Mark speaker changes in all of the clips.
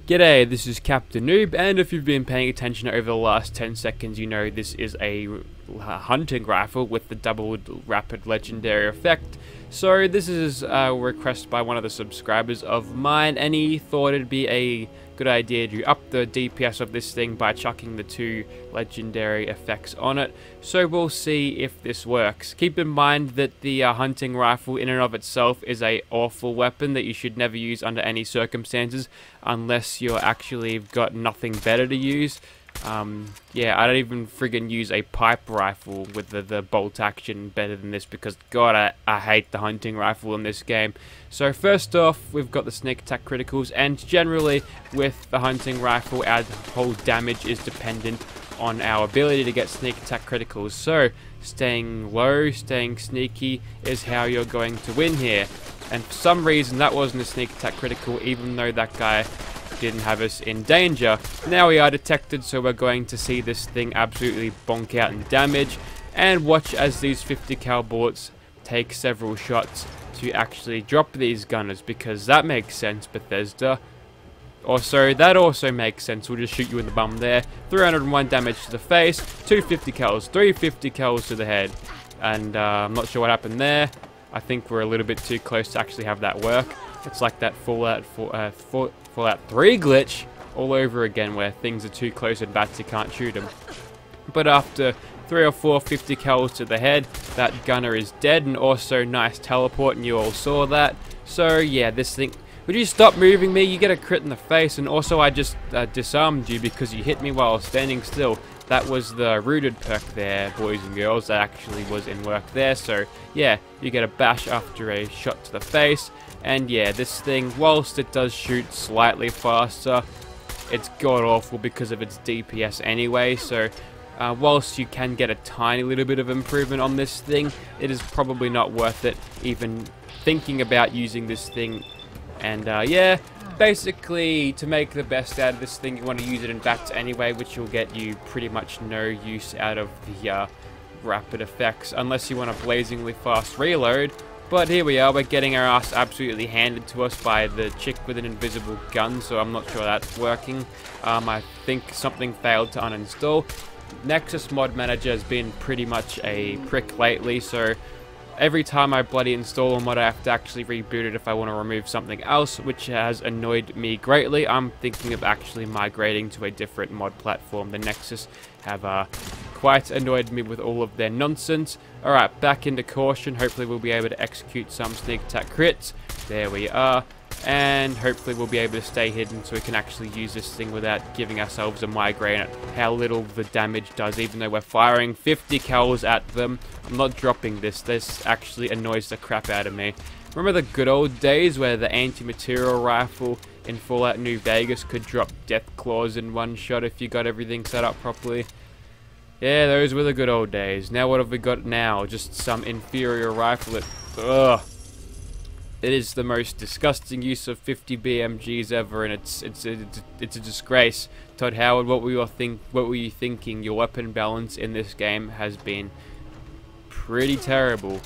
Speaker 1: G'day, this is Captainoob, and if you've been paying attention over the last 10 seconds, you know this is a hunting rifle with the doubled rapid legendary effect. So this is a request by one of the subscribers of mine, and he thought it'd be a good idea to up the DPS of this thing by chucking the 2 legendary effects on it. So we'll see if this works. Keep in mind that the hunting rifle in and of itself is a awful weapon that you should never use under any circumstances unless you're actually got nothing better to use. Yeah, I don't even friggin' use a pipe rifle with the bolt action better than this because god, I hate the hunting rifle in this game. So first off, we've got the sneak attack criticals, and generally with the hunting rifle our whole damage is dependent on our ability to get sneak attack criticals. So staying low, staying sneaky is how you're going to win here. And for some reason that wasn't a sneak attack critical, even though that guy didn't have us in danger. Now we are detected, so we're going to see this thing absolutely bonk out in damage, and watch as these 50 cal bullets take several shots to actually drop these gunners, because that makes sense, Bethesda. Also, that also makes sense. We'll just shoot you in the bum there. 301 damage to the face, 250 cals, 350 cals to the head, and I'm not sure what happened there. I think we're a little bit too close to actually have that work. It's like that Fallout 3 glitch all over again, where things are too close and bats you can't shoot them. But after 3 or 4 50 cals to the head, that gunner is dead, and also nice teleport, and you all saw that. So yeah, this thing... Would you stop moving me? You get a crit in the face, and also I just disarmed you because you hit me while I was standing still. That was the rooted perk there, boys and girls. That actually was in work there. So yeah, you get a bash after a shot to the face. And yeah, this thing, whilst it does shoot slightly faster, it's god-awful because of its DPS anyway. So whilst you can get a tiny little bit of improvement on this thing, it is probably not worth it even thinking about using this thing. And yeah, basically to make the best out of this thing, you want to use it in bats anyway, which will get you pretty much no use out of the rapid effects, unless you want a blazingly fast reload. But here we are, we're getting our ass absolutely handed to us by the chick with an invisible gun, so I'm not sure that's working. I think something failed to uninstall. Nexus Mod Manager has been pretty much a prick lately, so every time I bloody install a mod I have to actually reboot it if I want to remove something else, which has annoyed me greatly. I'm thinking of actually migrating to a different mod platform. The Nexus have quite annoyed me with all of their nonsense. Alright, back into caution. Hopefully we'll be able to execute some sneak attack crits. There we are. And hopefully we'll be able to stay hidden so we can actually use this thing without giving ourselves a migraine at how little the damage does, even though we're firing 50 cals at them. I'm not dropping this. This actually annoys the crap out of me. Remember the good old days where the anti-material rifle in Fallout New Vegas could drop death claws in one shot if you got everything set up properly? Yeah, those were the good old days. Now what have we got now? Just some inferior rifle that... Ugh. It is the most disgusting use of 50 BMGs ever, and it's a disgrace. Todd Howard, what were you thinking? Your weapon balance in this game has been pretty terrible,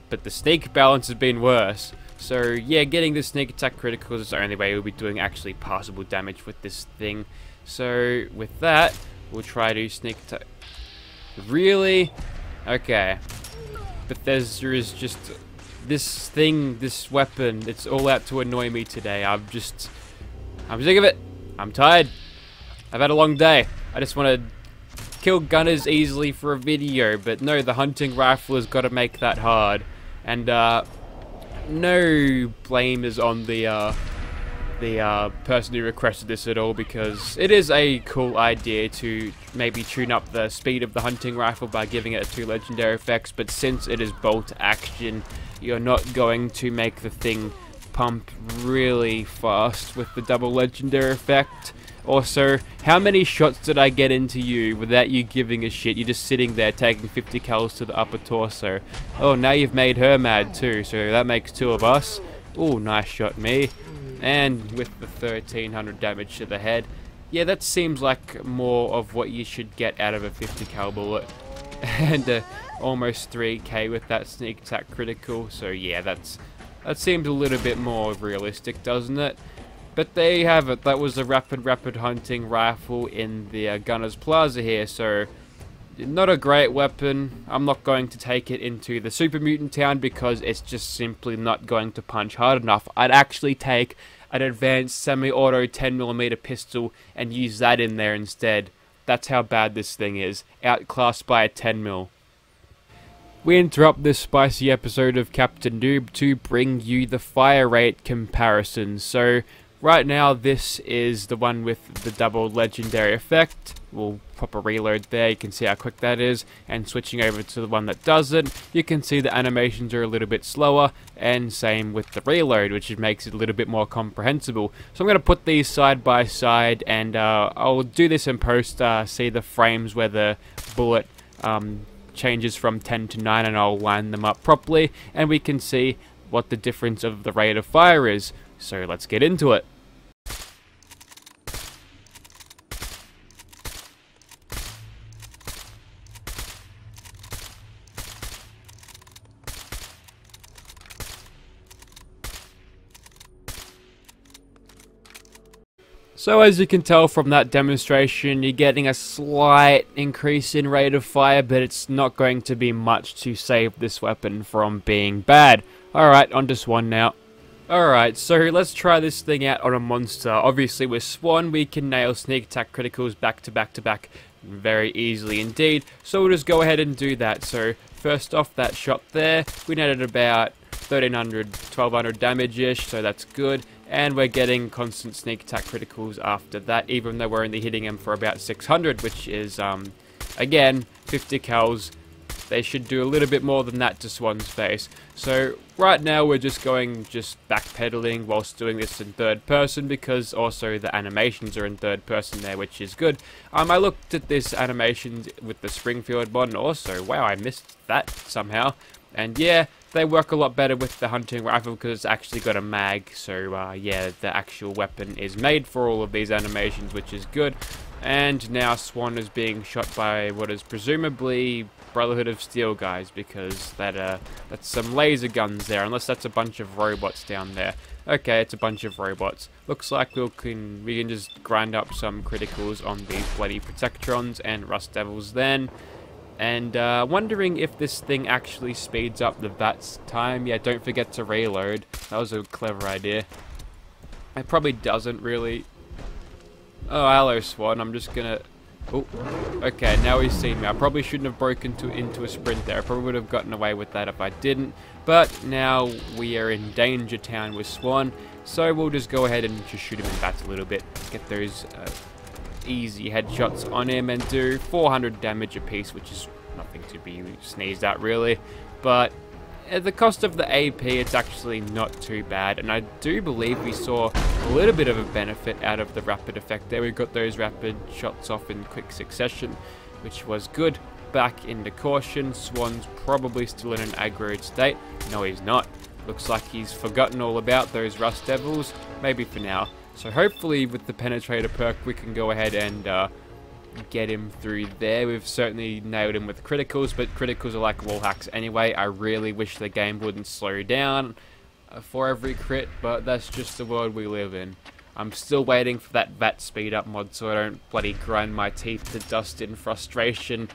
Speaker 1: but the sneak balance has been worse. So yeah, getting the sneak attack criticals is the only way we'll be doing actually passable damage with this thing. So with that, we'll try to sneak attack. Really? Okay. Bethesda is just... This thing, this weapon, it's all out to annoy me today. I'm sick of it. I'm tired. I've had a long day. I just want to kill gunners easily for a video, but no, the hunting rifle has got to make that hard. And no blame is on the person who requested this at all, because it is a cool idea to maybe tune up the speed of the hunting rifle by giving it 2 legendary effects, but since it is bolt action, you're not going to make the thing pump really fast with the double legendary effect. Also, how many shots did I get into you without you giving a shit? You're just sitting there taking 50 cals to the upper torso. Oh, now you've made her mad too, so that makes 2 of us. Oh, nice shot, me. And with the 1300 damage to the head. Yeah, that seems like more of what you should get out of a 50 cal bullet. And almost 3k with that sneak attack critical. So yeah, that seems a little bit more realistic, doesn't it? But there you have it. That was a rapid hunting rifle in the Gunner's Plaza here. So, not a great weapon. I'm not going to take it into the Super Mutant Town because it's just simply not going to punch hard enough. I'd actually take an advanced semi-auto 10mm pistol and use that in there instead. That's how bad this thing is. Outclassed by a 10mm. We interrupt this spicy episode of Captainoob to bring you the fire rate comparison. So, right now this is the one with the double legendary effect. We'll pop a reload there, you can see how quick that is. And switching over to the one that doesn't, you can see the animations are a little bit slower. And same with the reload, which makes it a little bit more comprehensible. So I'm going to put these side by side, and I'll do this in post, see the frames where the bullet changes from 10 to 9, and I'll line them up properly, and we can see what the difference of the rate of fire is. So let's get into it. So as you can tell from that demonstration, you're getting a slight increase in rate of fire, but it's not going to be much to save this weapon from being bad. Alright, on to Swan now. Alright, so let's try this thing out on a monster. Obviously with Swan, we can nail sneak attack criticals back to back to back very easily indeed. So we'll just go ahead and do that. So first off, that shot there, we netted about 1300, 1200 damage-ish, so that's good. And we're getting constant sneak attack criticals after that, even though we're only hitting them for about 600, which is, again, 50 cals. They should do a little bit more than that to Swan's face. So right now we're just backpedaling whilst doing this in third person, because also the animations are in third person there, which is good. I looked at this animation with the Springfield mod, and also, wow, I missed that somehow. And yeah, they work a lot better with the hunting rifle because it's actually got a mag. So yeah, the actual weapon is made for all of these animations, which is good. And now Swan is being shot by what is presumably Brotherhood of Steel guys, because that's some laser guns there, unless that's a bunch of robots down there. Okay, it's a bunch of robots. Looks like we can just grind up some criticals on these bloody Protectrons and Rust Devils then. And wondering if this thing actually speeds up the VATS time. Yeah, don't forget to reload. That was a clever idea. It probably doesn't really. Oh, hello Swan. I'm just gonna... Oh, okay, now he's seen me. I probably shouldn't have broken into a sprint there. I probably would have gotten away with that if I didn't. But now we are in Danger Town with Swan. So we'll just go ahead and just shoot him in VATS a little bit. Get those... easy headshots on him and do 400 damage apiece, which is nothing to be sneezed at really. But at the cost of the AP, it's actually not too bad, and I do believe we saw a little bit of a benefit out of the rapid effect there. We got those rapid shots off in quick succession, which was good. Back into caution. Swan's probably still in an aggroed state. No, he's not. Looks like he's forgotten all about those Rust Devils, maybe for now. So hopefully with the Penetrator perk we can go ahead and get him through there. We've certainly nailed him with criticals, but criticals are like wall hacks anyway. I really wish the game wouldn't slow down for every crit, but that's just the world we live in. I'm still waiting for that VAT speed up mod so I don't bloody grind my teeth to dust in frustration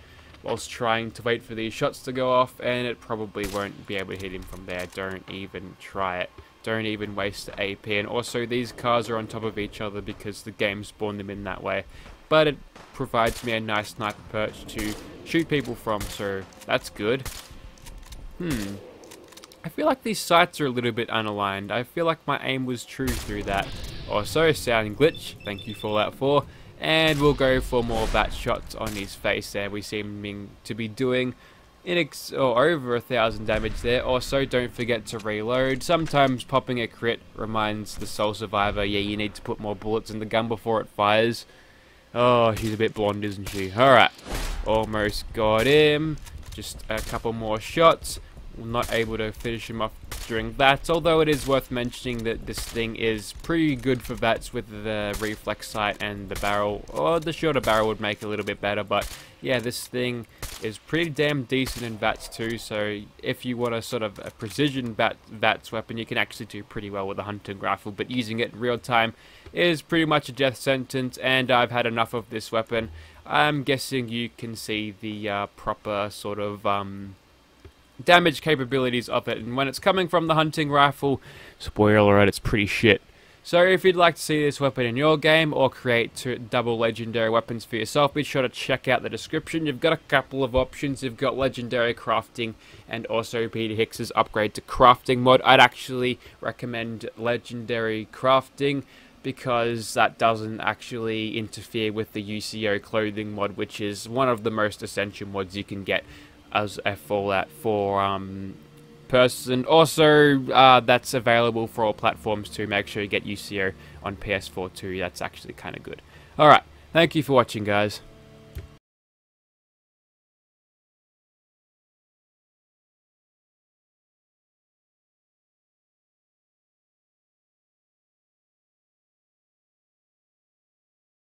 Speaker 1: whilst trying to wait for these shots to go off, and it probably won't be able to hit him from there. Don't even try it. Don't even waste the AP. And also these cars are on top of each other because the game spawned them in that way. But it provides me a nice sniper perch to shoot people from, so that's good. I feel like these sights are a little bit unaligned. I feel like my aim was true through that. Also, sound glitch. Thank you for that 4. And we'll go for more bat shots on his face there. We seem to be doing over 1,000 damage there. Also, don't forget to reload. Sometimes popping a crit reminds the Soul Survivor, yeah, you need to put more bullets in the gun before it fires. Oh, she's a bit blonde, isn't she? Alright, almost got him. Just a couple more shots. I'm not able to finish him off during that, although it is worth mentioning that this thing is pretty good for VATS with the reflex sight and the barrel. Or the shorter barrel would make it a little bit better, but yeah, this thing is pretty damn decent in VATS too, so if you want a sort of a precision VATS weapon, you can actually do pretty well with the hunting rifle, but using it in real time is pretty much a death sentence, and I've had enough of this weapon. I'm guessing you can see the proper sort of damage capabilities of it, and when it's coming from the hunting rifle, spoiler alert, it's pretty shit. So if you'd like to see this weapon in your game or create double legendary weapons for yourself, be sure to check out the description. You've got a couple of options. You've got legendary crafting and also Peterhicks' upgrade to crafting mod. I'd actually recommend legendary crafting because that doesn't actually interfere with the UCO clothing mod, which is one of the most essential mods you can get as a Fallout 4 person. Also, that's available for all platforms too. Make sure you get UCO on PS4 too. That's actually kind of good. Alright, thank you for watching, guys.